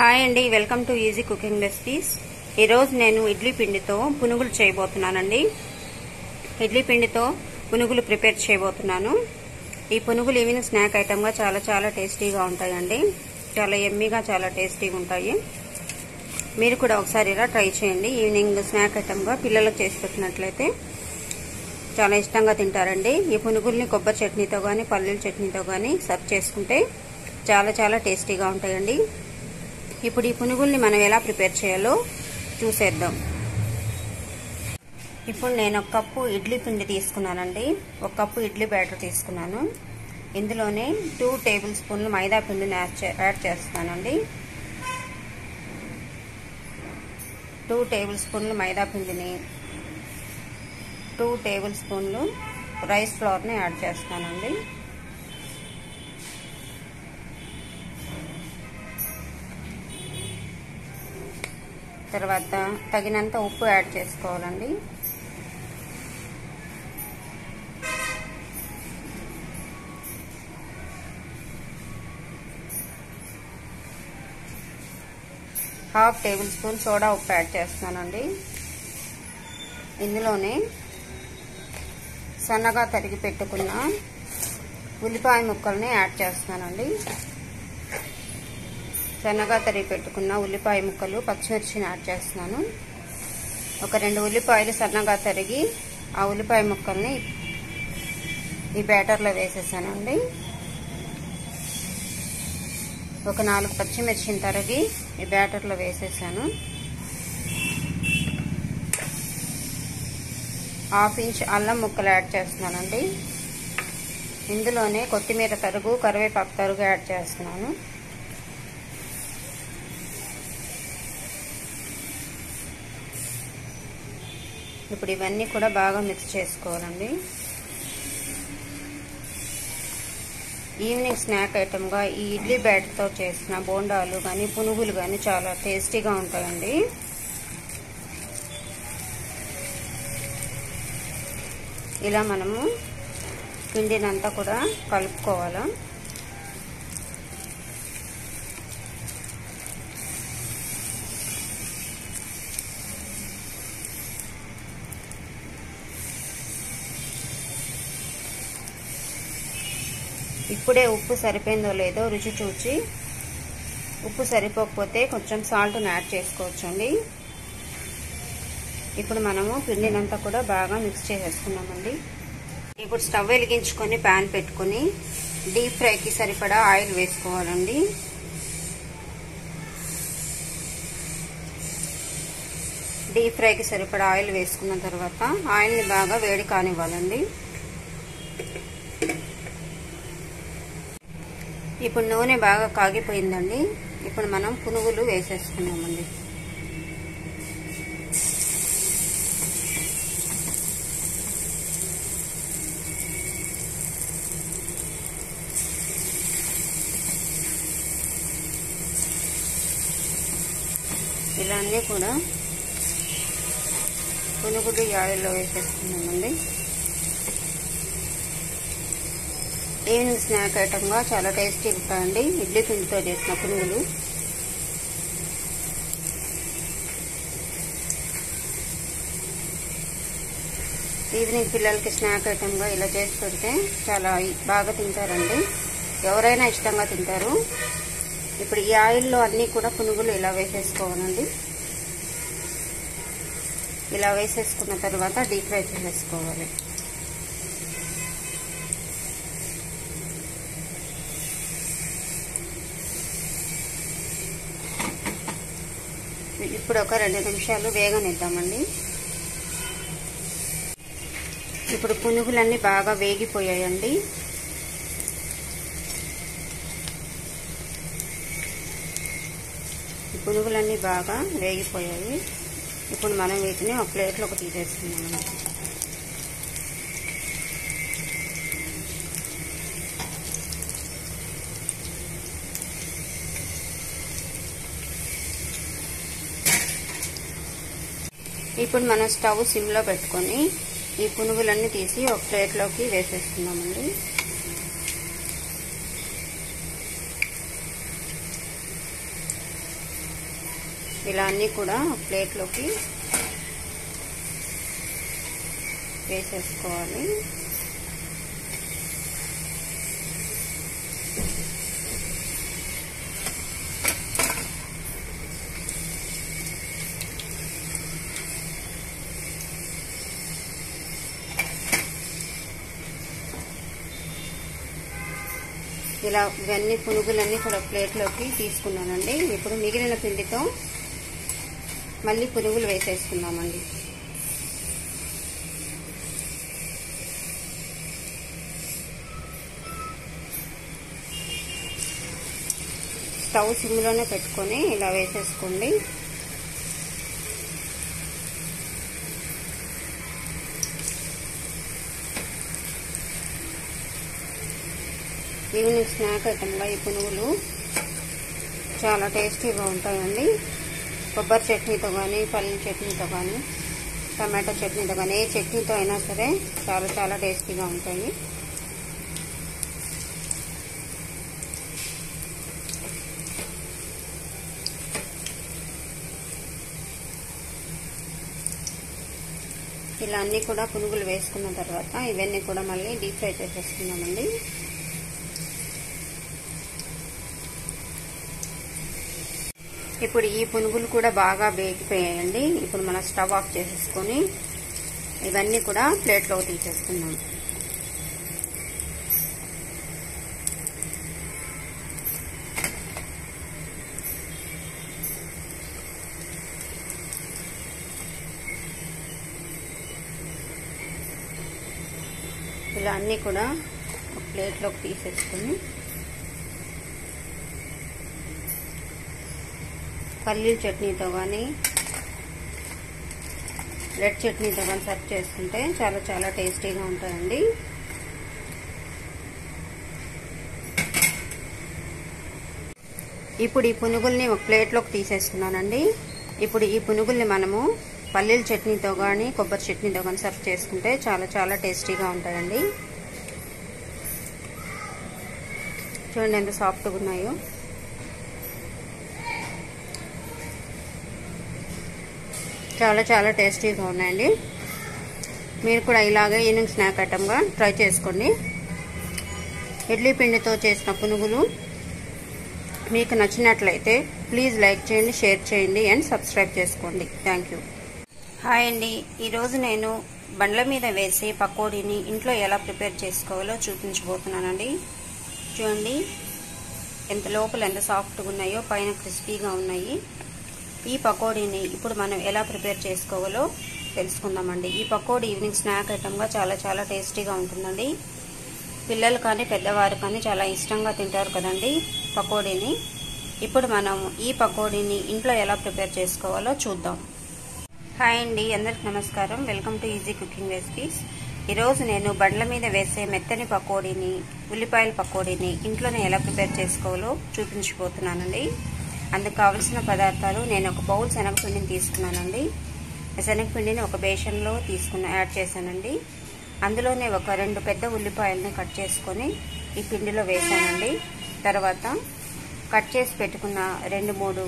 Hi అండి, welcome to easy cooking recipes. ఈరోజు నేను ఇడ్లీ పిండితో పునుగులు చేయబోతున్నానండి. ఇడ్లీ పిండితో పునుగులు ప్రిపేర్ చేయబోతున్నాను. ఈ పునుగులు ఈవినింగ్ స్నాక్ ఐటమ్గా చాలా టేస్టీగా ఉంటాయండి. చాలా ఎమ్మీగా, చాలా టేస్టీగా ఉంటాయి. మీరు కూడా ఒకసారి ఇలా ట్రై చేయండి. ఈవినింగ్ స్నాక్ ఐటమ్గా పిల్లలకు చేసి పెట్టినట్లయితే చాలా ఇష్టంగా తింటారండి. ఈ పునుగుల్ని కొబ్బరి చట్నీతో కానీ పల్లీల చట్నీతో కానీ సర్వ్ చేసుకుంటే చాలా టేస్టీగా ఉంటాయండి. ఇప్పుడు ఈ పునుగుల్ని మనం ఎలా ప్రిపేర్ చేయాలో చూసేద్దాం. ఇప్పుడు నేను ఒక కప్పు ఇడ్లీ పిండి తీసుకున్నానండి. ఒక కప్పు ఇడ్లీ బ్యాటర్ తీసుకున్నాను. ఇందులోనే 2 టేబుల్ స్పూన్లు మైదా పిండిని యాడ్ చేస్తానండి. 2 టేబుల్ స్పూన్లు మైదా పిండిని, 2 టేబుల్ స్పూన్లు రైస్ ఫ్లోర్ని యాడ్ చేస్తానండి. తర్వాత తగినంత ఉప్పు యాడ్ చేసుకోవాలండి. హాఫ్ టేబుల్ స్పూన్ సోడా ఉప్పు యాడ్ చేస్తున్నానండి. ఇందులోనే సన్నగా తరిగి పెట్టుకున్న ఉల్లిపాయ ముక్కల్ని యాడ్ చేస్తున్నానండి. సన్నగా తరిగి పెట్టుకున్న ఉల్లిపాయ ముక్కలు, పచ్చిమిర్చిని యాడ్ చేస్తున్నాను. ఒక 2 ఉల్లిపాయలు సన్నగా తరిగి ఆ ఉల్లిపాయ ముక్కల్ని ఈ బ్యాటర్లో వేసేసానండి. ఒక 4 పచ్చిమిర్చిని తరిగి ఈ బ్యాటర్లో వేసేసాను. 1/2 ఇంచ్ అల్లం ముక్కలు యాడ్ చేస్తున్నానండి. ఇందులోనే కొత్తిమీర తరుగు, కరివేపాకు తరుగు యాడ్ చేస్తున్నాను. ఇప్పుడు ఇవన్నీ కూడా బాగా మిక్స్ చేసుకోవాలండి. ఈవినింగ్ స్నాక్ ఐటమ్గా ఈ ఇడ్లీ బ్యాటర్తో చేసిన బోండాలు కానీ పునుగులు కానీ చాలా టేస్టీగా ఉంటాయండి. ఇలా మనము పిండినంతా కూడా కలుపుకోవాలి. ఇప్పుడే ఉప్పు సరిపోయిందో లేదో రుచి చూచి, ఉప్పు సరిపోకపోతే కొంచెం సాల్ట్ని యాడ్ చేసుకోవచ్చండి. ఇప్పుడు మనము పిండినంతా కూడా బాగా మిక్స్ చేసేసుకున్నామండి. ఇప్పుడు స్టవ్ వెలిగించుకొని ప్యాన్ పెట్టుకొని డీప్ ఫ్రైకి సరిపడా ఆయిల్ వేసుకోవాలండి. డీప్ ఫ్రైకి సరిపడా ఆయిల్ వేసుకున్న తర్వాత ఆయిల్ని బాగా వేడి కానివ్వాలండి. ఇప్పుడు నూనె బాగా కాగిపోయిందండి. ఇప్పుడు మనం పునుగులు వేసేసుకున్నామండి. ఇలా అన్నీ కూడా పునుగులు ఈ ఆయిల్లో వేసేసుకున్నామండి. ఈవినింగ్ స్నాక్ ఐటమ్గా చాలా టేస్టీగా ఉంటాయండి ఇడ్లీ పిండితో చేసిన పునుగులు. ఈవినింగ్ పిల్లలకి స్నాక్ ఐటమ్గా ఇలా చేసి పెడితే చాలా బాగా తింటారండి. ఎవరైనా ఇష్టంగా తింటారు. ఇప్పుడు ఈ ఆయిల్లో అన్నీ కూడా పునుగులు ఇలా వేసేసుకోవాలండి. ఇలా వేసేసుకున్న తర్వాత డీప్ ఫ్రై చేసేసుకోవాలి. ఇప్పుడు ఒక 2 నిమిషాలు వేగనిద్దామండి. ఇప్పుడు పునుగులన్నీ బాగా వేగిపోయాయండి. పునుగులన్నీ బాగా వేగిపోయాయి. ఇప్పుడు మనం వీటిని ఒక ప్లేట్లోకి తీసేసుకున్నామండి. ఇప్పుడు మనం స్టవ్ సిమ్లో పెట్టుకొని ఈ పునుగులన్నీ తీసి ఒక ప్లేట్లోకి వేసేసుకున్నామండి. ఇలా అన్నీ కూడా ప్లేట్లోకి వేసేసుకోవాలి. ఇలా ఇవన్నీ పునుగులన్నీ కూడా ప్లేట్లోకి తీసుకున్నానండి. ఇప్పుడు మిగిలిన పిండితో మళ్ళీ పునుగులు వేసేసుకుందామండి. స్టవ్ సిమ్లోనే పెట్టుకొని ఇలా వేసేసుకోండి. ఈవినింగ్ స్నాక్ ఐటమ్గా ఈ పునుగులు చాలా టేస్టీగా ఉంటాయండి. కొబ్బరి చట్నీతో కానీ, పల్లి చట్నీతో కానీ, టమాటో చట్నీతో కానీ, ఏ చట్నీతో అయినా సరే చాలా చాలా టేస్టీగా ఉంటాయి. ఇలా అన్నీ కూడా పునుగులు వేసుకున్న తర్వాత ఇవన్నీ కూడా మళ్ళీ డీప్ ఫ్రై చేసేసుకున్నామండి. ఇప్పుడు ఈ పునుగులు కూడా బాగా వేగిపోయాయండి. ఇప్పుడు మనం స్టవ్ ఆఫ్ చేసేసుకొని ఇవన్నీ కూడా ప్లేట్లోకి తీసేసుకుందాం. ఇలా అన్నీ కూడా ఒక ప్లేట్లోకి తీసేసుకొని పల్లీల చట్నీతో కానీ, రెడ్ చట్నీతో కానీ సర్వ్ చేసుకుంటే చాలా చాలా టేస్టీగా ఉంటాయండి. ఇప్పుడు ఈ పునుగుల్ని ఒక ప్లేట్లోకి తీసేసుకున్నానండి. ఇప్పుడు ఈ పునుగుల్ని మనము పల్లీల చట్నీతో కానీ, కొబ్బరి చట్నీతో కానీ సర్వ్ చేసుకుంటే చాలా చాలా టేస్టీగా ఉంటాయండి. చూడండి ఎంత సాఫ్ట్గా ఉన్నాయో. చాలా చాలా టేస్టీగా ఉన్నాయండి. మీరు కూడా ఇలాగే ఈవినింగ్ స్నాక్ ఐటమ్గా ట్రై చేసుకోండి. ఇడ్లీ పిండితో చేసిన పునుగులు మీకు నచ్చినట్లయితే ప్లీజ్ లైక్ చేయండి, షేర్ చేయండి అండ్ సబ్స్క్రైబ్ చేసుకోండి. Thank you. హాయ్ అండి. ఈరోజు నేను బండ్ల మీద వేసే పకోడీని ఇంట్లో ఎలా ప్రిపేర్ చేసుకోవాలో చూపించబోతున్నానండి. చూడండి ఎంత లోపల ఎంత సాఫ్ట్గా ఉన్నాయో, పైన క్రిస్పీగా ఉన్నాయి. ఈ పకోడీని ఇప్పుడు మనం ఎలా ప్రిపేర్ చేసుకోవాలో తెలుసుకుందామండి. ఈ పకోడీ ఈవినింగ్ స్నాక్ ఐటమ్గా చాలా చాలా టేస్టీగా ఉంటుందండి. పిల్లలు కానీ పెద్దవారు కానీ చాలా ఇష్టంగా తింటారు కదండి పకోడీని. ఇప్పుడు మనం ఈ పకోడీని ఇంట్లో ఎలా ప్రిపేర్ చేసుకోవాలో చూద్దాం. హాయ్ అండి, అందరికి నమస్కారం. Welcome to easy cooking recipes. ఈరోజు నేను బండ్ల మీద వేసే మెత్తని పకోడీని, ఉల్లిపాయల పకోడీని ఇంట్లోనే ఎలా ప్రిపేర్ చేసుకోవాలో చూపించబోతున్నానండి. అందుకు కావలసిన పదార్థాలు, నేను ఒక బౌల్ శనగపిండిని తీసుకున్నానండి. శనగపిండిని ఒక బేషన్లో యాడ్ చేశానండి. అందులోనే ఒక 2 పెద్ద ఉల్లిపాయలని కట్ చేసుకొని ఈ పిండిలో వేసానండి. తర్వాత కట్ చేసి పెట్టుకున్న 2-3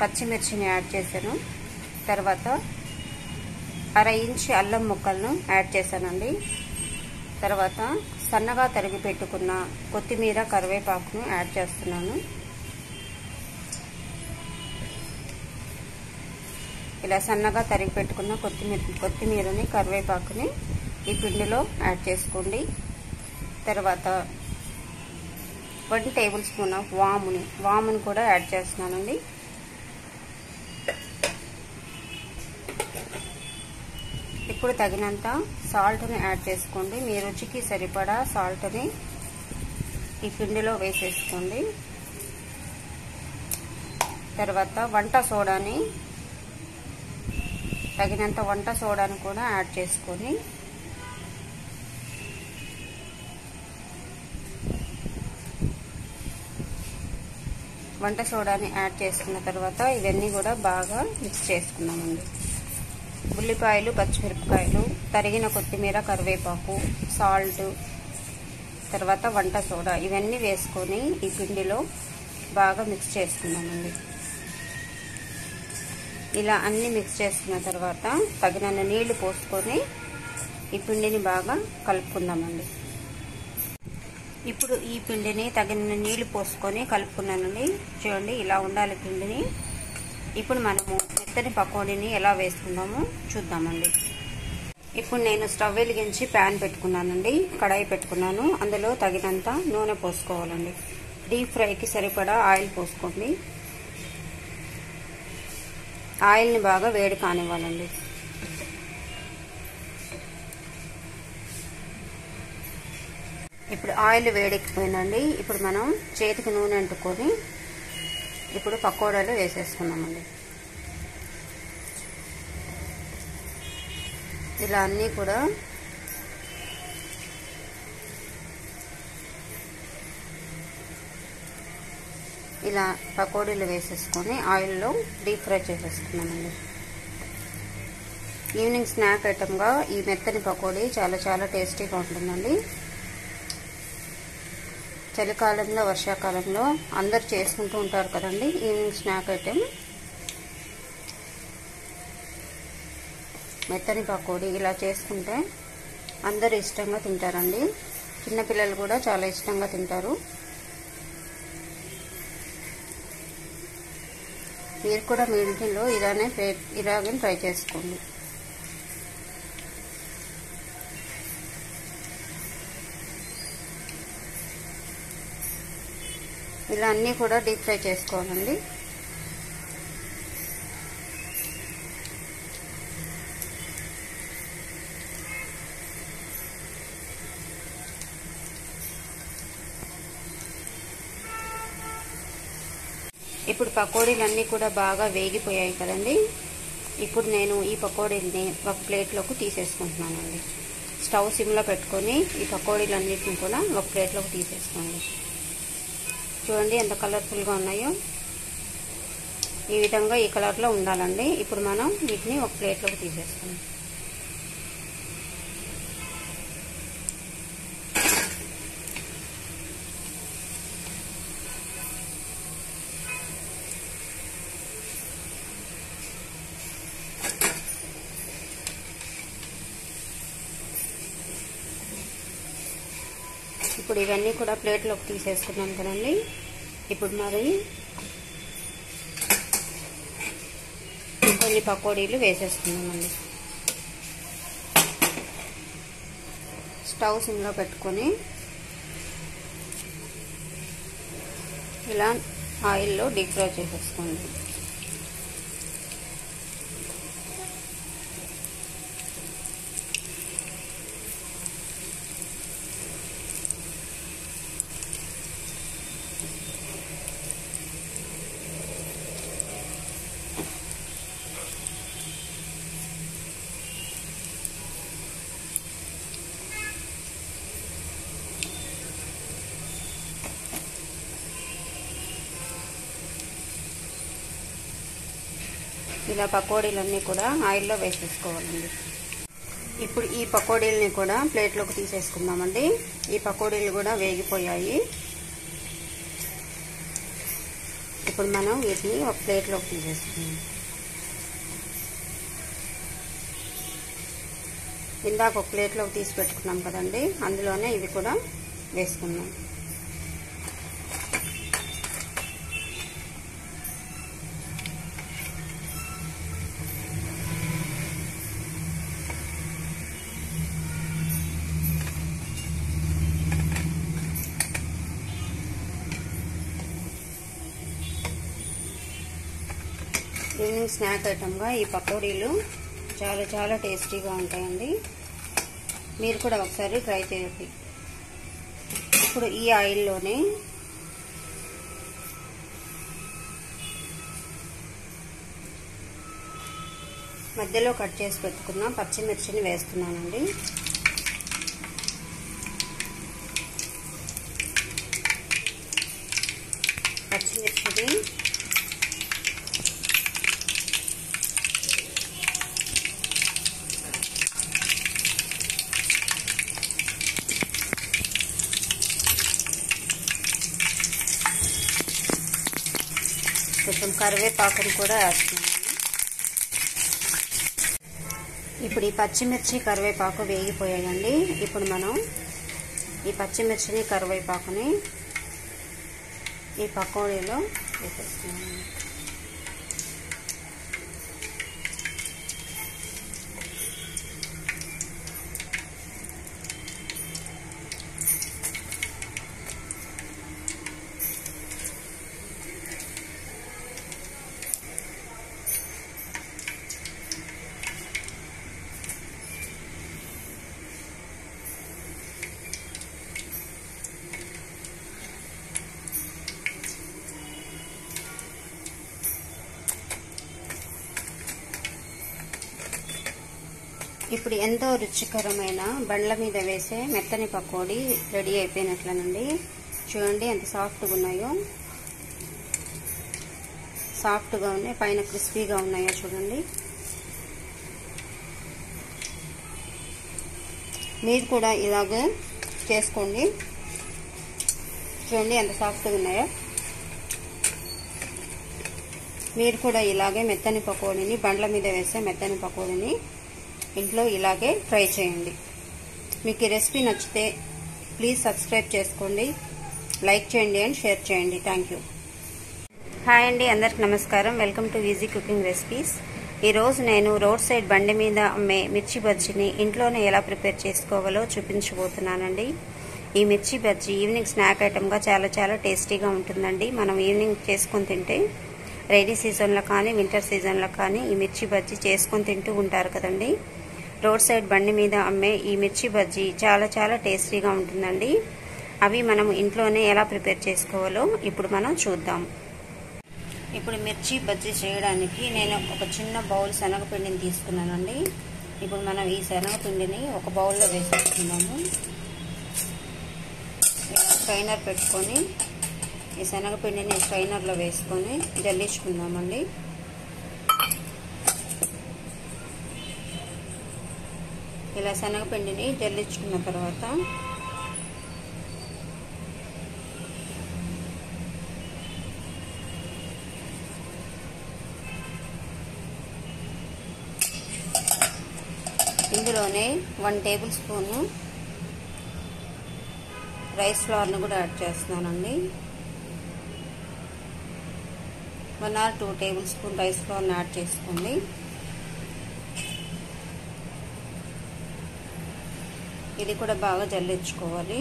పచ్చిమిర్చిని యాడ్ చేశాను. తర్వాత 1/2 ఇంచ్ అల్లం ముక్కలను యాడ్ చేశానండి. తర్వాత సన్నగా తరిగి పెట్టుకున్న కొత్తిమీర, కరివేపాకును యాడ్ చేస్తున్నాను. ఇలా సన్నగా తరిగి పెట్టుకున్న కొత్తిమీరని, కరివేపాకుని ఈ పిండిలో యాడ్ చేసుకోండి. తర్వాత 1 టేబుల్ స్పూన్ ఆఫ్ వాముని కూడా యాడ్ చేస్తున్నానండి. ఇప్పుడు తగినంత సాల్ట్ని యాడ్ చేసుకోండి. మీ రుచికి సరిపడా సాల్ట్ని ఈ పిండిలో వేసేసుకోండి. తర్వాత తగినంత వంట సోడాని కూడా యాడ్ చేసుకొని వంట సోడాని యాడ్ చేసుకున్న తర్వాత ఇవన్నీ కూడా బాగా మిక్స్ చేసుకున్నామండి. ఉల్లిపాయలు, పచ్చిమిరపకాయలు, తరిగిన కొత్తిమీర, కరివేపాకు, సాల్ట్, తర్వాత వంట సోడా ఇవన్నీ వేసుకొని ఈ పిండిలో బాగా మిక్స్ చేసుకున్నామండి. ఇలా అన్ని మిక్స్ చేసుకున్న తర్వాత తగినన్ని నీళ్లు పోసుకొని ఈ పిండిని బాగా కలుపుకుందామండి. ఇప్పుడు ఈ పిండిని తగినన్ని నీళ్లు పోసుకొని కలుపుకున్నానండి. చూడండి, ఇలా ఉండాలి పిండిని. ఇప్పుడు మనము మెత్తని పకోడీని ఎలా వేసుకుందామో చూద్దామండి. ఇప్పుడు నేను స్టవ్ వెలిగించి ప్యాన్ పెట్టుకున్నానండి, కడాయి పెట్టుకున్నాను. అందులో తగినంత నూనె పోసుకోవాలండి. డీప్ ఫ్రైకి సరిపడా ఆయిల్ పోసుకోండి. ఆయిల్ని బాగా వేడి కానివ్వాలండి. ఇప్పుడు ఆయిల్ వేడెక్కిపోయిందండి. ఇప్పుడు మనం చేతికి నూనె అంటుకొని ఇప్పుడు పకోడాలు వేసేసుకున్నామండి. ఇలా అన్నీ కూడా ఇలా పకోడీలు వేసేసుకొని ఆయిల్లో డీప్ ఫ్రై చేసేసుకున్నామండి. ఈవినింగ్ స్నాక్ ఐటమ్గా ఈ మెత్తని పకోడీ చాలా చాలా టేస్టీగా ఉంటుందండి. చలికాలంలో, వర్షాకాలంలో అందరు చేసుకుంటూ ఉంటారు కదండి ఈవినింగ్ స్నాక్ ఐటమ్. మెత్తని పకోడీ ఇలా చేసుకుంటే అందరూ ఇష్టంగా తింటారండి. చిన్నపిల్లలు కూడా చాలా ఇష్టంగా తింటారు. మీరు కూడా మీ ఇంట్లో ఇలాగే ట్రై చేసుకోండి. ఇలా అన్నీ కూడా డీప్ ఫ్రై చేసుకోవాలండి. ఇప్పుడు పకోడీలన్నీ కూడా బాగా వేగిపోయాయి కదండి. ఇప్పుడు నేను ఈ పకోడీలని ఒక ప్లేట్లోకి తీసేసుకుంటున్నానండి. స్టవ్ సిమ్లో పెట్టుకొని ఈ పకోడీలన్నిటిని కూడా ఒక ప్లేట్లోకి తీసేసుకోండి. చూడండి ఎంత కలర్ఫుల్గా ఉన్నాయో. ఈ విధంగా ఈ కలర్లో ఉండాలండి. ఇప్పుడు మనం వీటిని ఒక ప్లేట్లోకి తీసేసుకుందాం. ఇప్పుడు ఇవన్నీ కూడా ప్లేట్లోకి తీసేసుకున్నాం కదండి. ఇప్పుడు మరి కొన్ని పకోడీలు వేసేసుకున్నామండి. స్టవ్ సిమ్లో పెట్టుకొని ఇలా ఆయిల్లో డీప్ ఫ్రై చేసేసుకోండి. ఇలా పకోడీలన్నీ కూడా ఆయిల్లో వేసేసుకోవాలండి. ఇప్పుడు ఈ పకోడీలని కూడా ప్లేట్లోకి తీసేసుకుందామండి. ఈ పకోడీలు కూడా వేగిపోయాయి. ఇప్పుడు మనం వీటిని ఒక ప్లేట్లోకి తీసేసుకుందాం. ఇందాక ఒక ప్లేట్లోకి తీసి పెట్టుకున్నాం కదండి, అందులోనే ఇవి కూడా వేసుకున్నాం. ఈవినింగ్ స్నాక్ ఐటమ్గా ఈ పకోడీలు చాలా చాలా టేస్టీగా ఉంటాయండి. మీరు కూడా ఒకసారి ట్రై చేయండి. ఇప్పుడు ఈ ఆయిల్లోనే మధ్యలో కట్ చేసి పెట్టుకున్న పచ్చిమిర్చిని వేస్తున్నానండి. పచ్చిమిర్చిని కొంచెం కరివేపాకుని కూడా వేస్తున్నాను. ఇప్పుడు ఈ పచ్చిమిర్చి కరివేపాకు వేగిపోయాయండి. ఇప్పుడు మనం ఈ పచ్చిమిర్చిని కరివేపాకుని ఈ పకోడీలో వేసేస్తున్నాం. ఇప్పుడు ఎంతో రుచికరమైన బండ్ల మీద వేసే మెత్తని పకోడీ రెడీ అయిపోయినట్లనండి. చూడండి ఎంత సాఫ్ట్గా ఉన్నాయో, సాఫ్ట్గా ఉన్నాయి, పైన క్రిస్పీగా ఉన్నాయో చూడండి. మీరు కూడా ఇలాగే చేసుకోండి. చూడండి ఎంత సాఫ్ట్గా ఉన్నాయో. మీరు కూడా ఇలాగే మెత్తని పకోడీని, బండ్ల మీద వేసే మెత్తని పకోడీని ఇంట్లో ఇలాగే ట్రై చేయండి. మీకు ఈ రెసిపీ నచ్చితే ప్లీజ్ సబ్స్క్రైబ్ చేసుకోండి, లైక్ చేయండి అండ్ షేర్ చేయండి. Thank you. హాయ్ అండి, అందరికి నమస్కారం. Welcome to easy cooking recipes. ఈరోజు నేను రోడ్ సైడ్ బండి మీద అమ్మే మిర్చి బజ్జీని ఇంట్లోనే ఎలా ప్రిపేర్ చేసుకోవాలో చూపించబోతున్నానండి. ఈ మిర్చి బజ్జీ ఈవినింగ్ స్నాక్ ఐటమ్గా చాలా టేస్టీగా ఉంటుందండి. మనం ఈవినింగ్ చేసుకొని తింటే రైనీ సీజన్లో కానీ వింటర్ సీజన్లో కానీ ఈ మిర్చి బజ్జీ చేసుకొని తింటూ ఉంటారు కదండి. రోడ్ సైడ్ బండి మీద అమ్మే ఈ మిర్చి బజ్జీ చాలా టేస్టీగా ఉంటుందండి. అవి మనం ఇంట్లోనే ఎలా ప్రిపేర్ చేసుకోవాలో ఇప్పుడు మనం చూద్దాం. ఇప్పుడు మిర్చి బజ్జీ చేయడానికి నేను ఒక చిన్న బౌల్ శనగపిండిని తీసుకున్నానండి. ఇప్పుడు మనం ఈ శనగపిండిని ఒక బౌల్లో వేసేసుకుందాము. స్ట్రైనర్ పెట్టుకొని ఈ శనగపిండిని స్ట్రైనర్లో వేసుకొని జల్లించుకుందామండి. ఇలా శనగపిండిని జల్లించుకున్న తర్వాత ఇందులోనే 1 టేబుల్ స్పూను రైస్ ఫ్లవర్ను కూడా యాడ్ చేస్తున్నానండి. 1 or 2 టేబుల్ స్పూన్ రైస్ ఫ్లవర్ని యాడ్ చేసుకోండి. ఇది కూడా బాగా జల్లించుకోవాలి.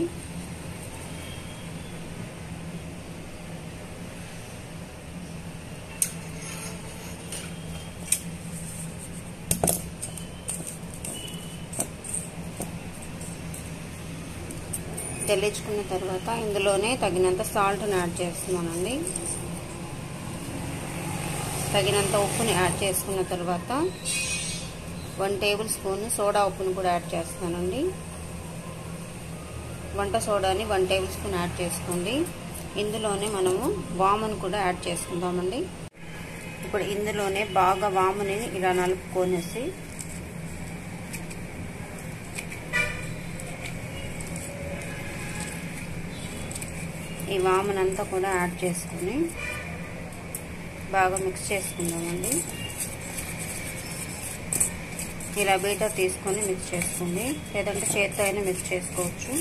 జల్లించుకున్న తర్వాత ఇందులోనే తగినంత సాల్ట్ని యాడ్ చేస్తున్నానండి. తగినంత ఉప్పుని యాడ్ చేసుకున్న తర్వాత 1 టేబుల్ స్పూన్ సోడా ఉప్పును కూడా యాడ్ చేస్తానండి. వంట సోడాని 1 టేబుల్ స్పూన్ యాడ్ చేసుకోండి. ఇందులోనే మనము వామును కూడా యాడ్ చేసుకుందామండి. ఇప్పుడు ఇందులోనే బాగా వాముని ఇలా నలుపుకొనేసి ఈ వామునంతా కూడా యాడ్ చేసుకొని బాగా మిక్స్ చేసుకుందామండి. ఇలా బీటర్ తీసుకొని మిక్స్ చేసుకోండి, లేదంటే చేత్తో అయినా మిక్స్ చేసుకోవచ్చు.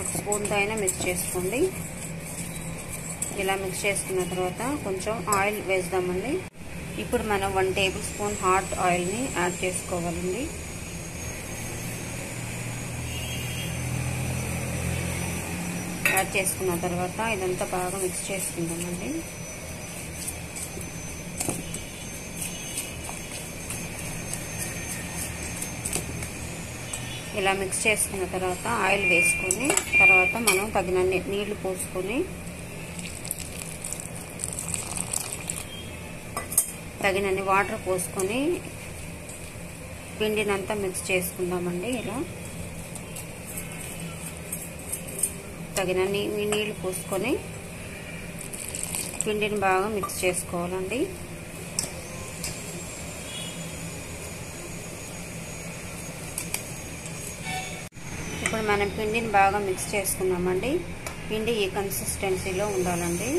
ఒక స్పూన్తో అయినా మిక్స్ చేసుకోండి. ఇలా మిక్స్ చేసుకున్న తర్వాత కొంచెం ఆయిల్ వేద్దామండి. ఇప్పుడు మనం 1 టేబుల్ స్పూన్ హాట్ ఆయిల్ని యాడ్ చేసుకోవాలండి. యాడ్ చేసుకున్న తర్వాత ఇదంతా బాగా మిక్స్ చేసుకుందామండి. ఇలా మిక్స్ చేసుకున్న తర్వాత ఆయిల్ వేసుకొని తర్వాత మనం తగినన్ని నీళ్లు పోసుకొని తగినన్ని వాటర్ పోసుకొని పిండినంతా మిక్స్ చేసుకుందామండి. ఇలా తగినన్ని నీళ్లు పోసుకొని పిండిని బాగా మిక్స్ చేసుకోవాలండి. ఇప్పుడు మనం పిండిని బాగా మిక్స్ చేసుకున్నామండి. పిండి ఈ కన్సిస్టెన్సీలో ఉండాలండి.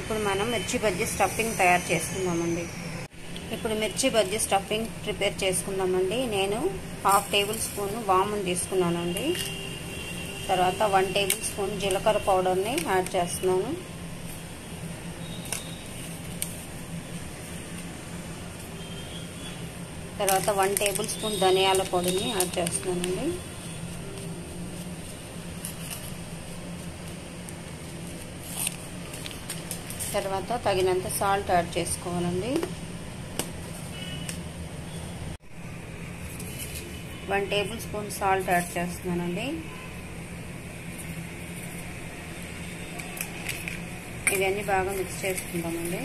ఇప్పుడు మనం మిర్చి బజ్జీ స్టఫింగ్ తయారు చేసుకుందామండి. ఇప్పుడు మిర్చి బజ్జీ స్టఫింగ్ ప్రిపేర్ చేసుకుందామండి. నేను 1/2 టేబుల్ స్పూన్ వామును తీసుకున్నానండి. తర్వాత 1 టేబుల్ స్పూన్ జీలకర్ర పౌడర్ని యాడ్ చేస్తున్నాను. తర్వాత 1 టేబుల్ స్పూన్ ధనియాల పొడిని యాడ్ చేస్తున్నానండి. తర్వాత తగినంత సాల్ట్ యాడ్ చేసుకోవాలండి. 1 టేబుల్ స్పూన్ సాల్ట్ యాడ్ చేస్తున్నానండి. ఇవన్నీ బాగా మిక్స్ చేసుకుందామండి.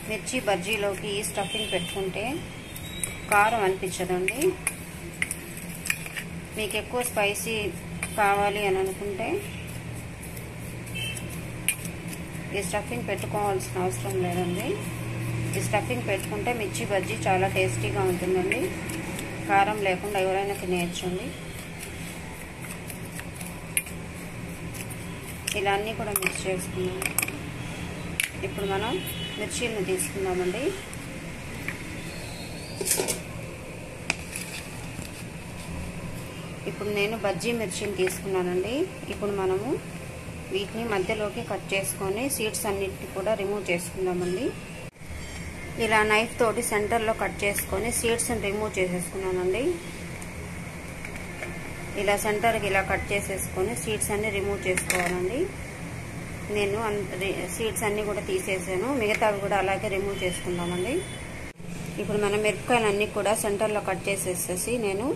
మిర్చి బజ్జీలోకి ఈ స్టఫింగ్ పెట్టుకుంటే కారం అనిపించదండి. మీకు ఎక్కువ స్పైసీ కావాలి అని అనుకుంటే ఈ స్టఫింగ్ పెట్టుకోవాల్సిన అవసరం లేదండి. ఈ స్టఫింగ్ పెట్టుకుంటే మిర్చి బజ్జీ చాలా టేస్టీగా ఉంటుందండి. కారం లేకుండా ఎవరైనా తినేయచ్చండి. ఇలా అన్నీ కూడా మిక్స్ చేసుకున్నాం. ఇప్పుడు మనం మిర్చీలను తీసుకుందామండి. ఇప్పుడు నేను బజ్జీ మిర్చిని తీసుకున్నానండి. ఇప్పుడు మనము వీటిని మధ్యలోకి కట్ చేసుకొని సీడ్స్ అన్నిటిని కూడా రిమూవ్ చేసుకుందామండి. ఇలా నైఫ్ తోటి సెంటర్లో కట్ చేసుకొని సీడ్స్ని రిమూవ్ చేసేసుకున్నానండి. ఇలా సెంటర్కి ఇలా కట్ చేసేసుకొని సీడ్స్ అన్ని రిమూవ్ చేసుకోవాలండి. నేను సీడ్స్ అన్నీ కూడా తీసేసాను. మిగతావి కూడా అలాగే రిమూవ్ చేసుకుందామండి. ఇప్పుడు మనం మిరపకాయలన్నీ కూడా సెంటర్లో కట్ చేసేసేసి నేను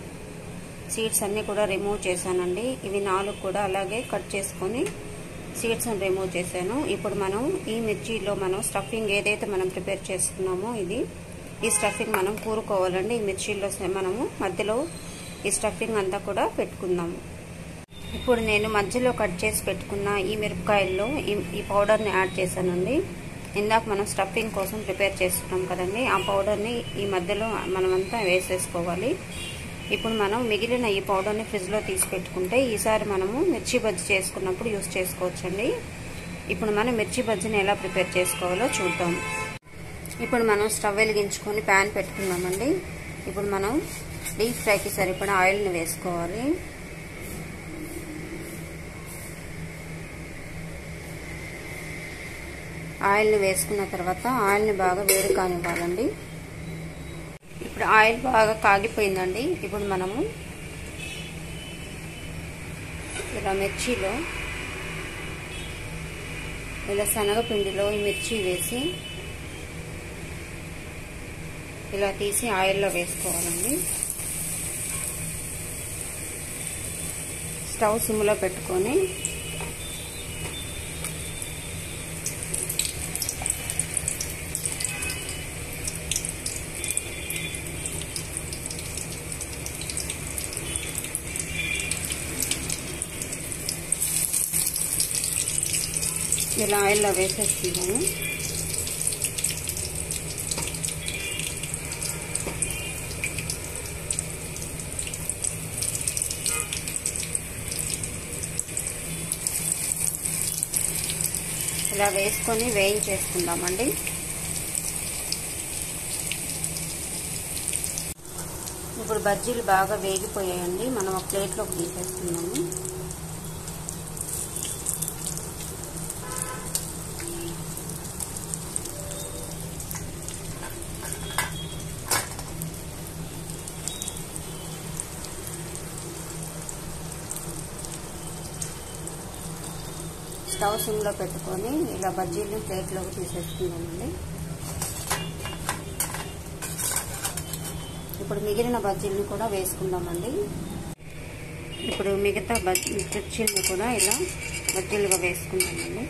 సీడ్స్ అన్నీ కూడా రిమూవ్ చేశానండి. ఇవి 4 కూడా అలాగే కట్ చేసుకొని సీడ్స్ రిమూవ్ చేశాను. ఇప్పుడు మనం ఈ మిర్చిలో మనం స్టఫింగ్ ఏదైతే మనం ప్రిపేర్ చేసుకున్నామో ఈ స్టఫింగ్ మనం కూరుకోవాలండి. ఈ మిర్చిలో మనము మధ్యలో ఈ స్టఫింగ్ అంతా కూడా పెట్టుకుందాము. ఇప్పుడు నేను మధ్యలో కట్ చేసి పెట్టుకున్న ఈ మిరపకాయల్లో ఈ పౌడర్ని యాడ్ చేశానండి. ఇందాక మనం స్టఫింగ్ కోసం ప్రిపేర్ చేసుకున్నాం కదండి, ఆ పౌడర్ని ఈ మధ్యలో మనమంతా వేసేసుకోవాలి. ఇప్పుడు మనం మిగిలిన ఈ పౌడర్ని ఫ్రిడ్జ్లో తీసి పెట్టుకుంటే ఈసారి మనము మిర్చి బజ్జీ చేసుకున్నప్పుడు యూస్ చేసుకోవచ్చండి. ఇప్పుడు మనం మిర్చి బజ్జీని ఎలా ప్రిపేర్ చేసుకోవాలో చూద్దాం. ఇప్పుడు మనం స్టవ్ వెలిగించుకొని ప్యాన్ పెట్టుకుందామండి. ఇప్పుడు మనం డీప్ ఫ్రైకి సరిపడా ఆయిల్ని వేసుకోవాలి. ఆయిల్ని వేసుకున్న తర్వాత ఆయిల్ని బాగా వేడి కానివ్వాలండి. ఇప్పుడు ఆయిల్ బాగా కాగిపోయిందండి. ఇప్పుడు మనము ఇలా మిర్చిలో ఇలా శనగపిండిలో ఈ మిర్చి వేసి ఇలా తీసి ఆయిల్లో వేసుకోవాలండి. స్టవ్ సిమ్లో పెట్టుకొని ఇలా ఆయిల్లో వేసేస్తున్నాము. ఇలా వేసుకొని వేయించేసుకుందామండి. ఇప్పుడు బజ్జీలు బాగా వేగిపోయాయండి. మనం ఒక ప్లేట్లోకి తీసేస్తున్నాము. స్టవ్ సిమ్లో పెట్టుకొని ఇలా బజ్జీలను ప్లేట్లోకి తీసేసుకుందామండి. ఇప్పుడు మిగిలిన బజ్జీలను కూడా వేసుకుందామండి. ఇప్పుడు మిగతా మిర్చీలను కూడా ఇలా బజ్జీలుగా వేసుకుందామండి.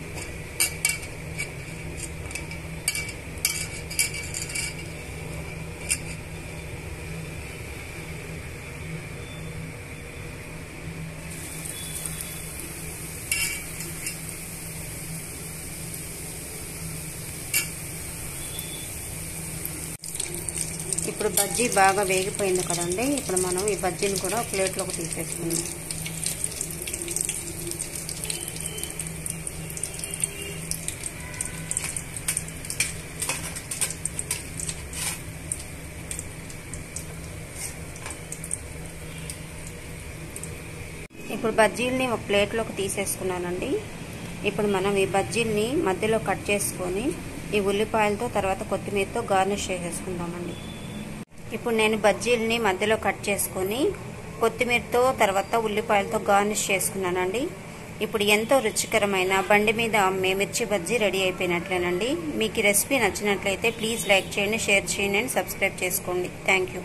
ఇప్పుడు బజ్జీ బాగా వేగిపోయింది కదండి. ఇప్పుడు మనం ఈ బజ్జీని కూడా ప్లేట్లోకి తీసేసుకుందాం. ఇప్పుడు బజ్జీల్ని ఒక ప్లేట్లోకి తీసేసుకున్నానండి. ఇప్పుడు మనం ఈ బజ్జీల్ని మధ్యలో కట్ చేసుకొని ఈ ఉల్లిపాయలతో తర్వాత కొత్తిమీరతో గార్నిష్ చేసేసుకుందామండి. ఇప్పుడు నేను బజ్జీల్ని మధ్యలో కట్ చేసుకొని కొత్తిమీరతో తర్వాత ఉల్లిపాయలతో గార్నిష్ చేసుకున్నానండి. ఇప్పుడు ఎంతో రుచికరమైన బండి మీద అమ్మే మిర్చి బజ్జీ రెడీ అయిపోయినట్లేనండి. మీకు ఈ రెసిపీ నచ్చినట్లయితే ప్లీజ్ లైక్ చేయండి, షేర్ చేయండి అండ్ సబ్స్క్రైబ్ చేసుకోండి. Thank you.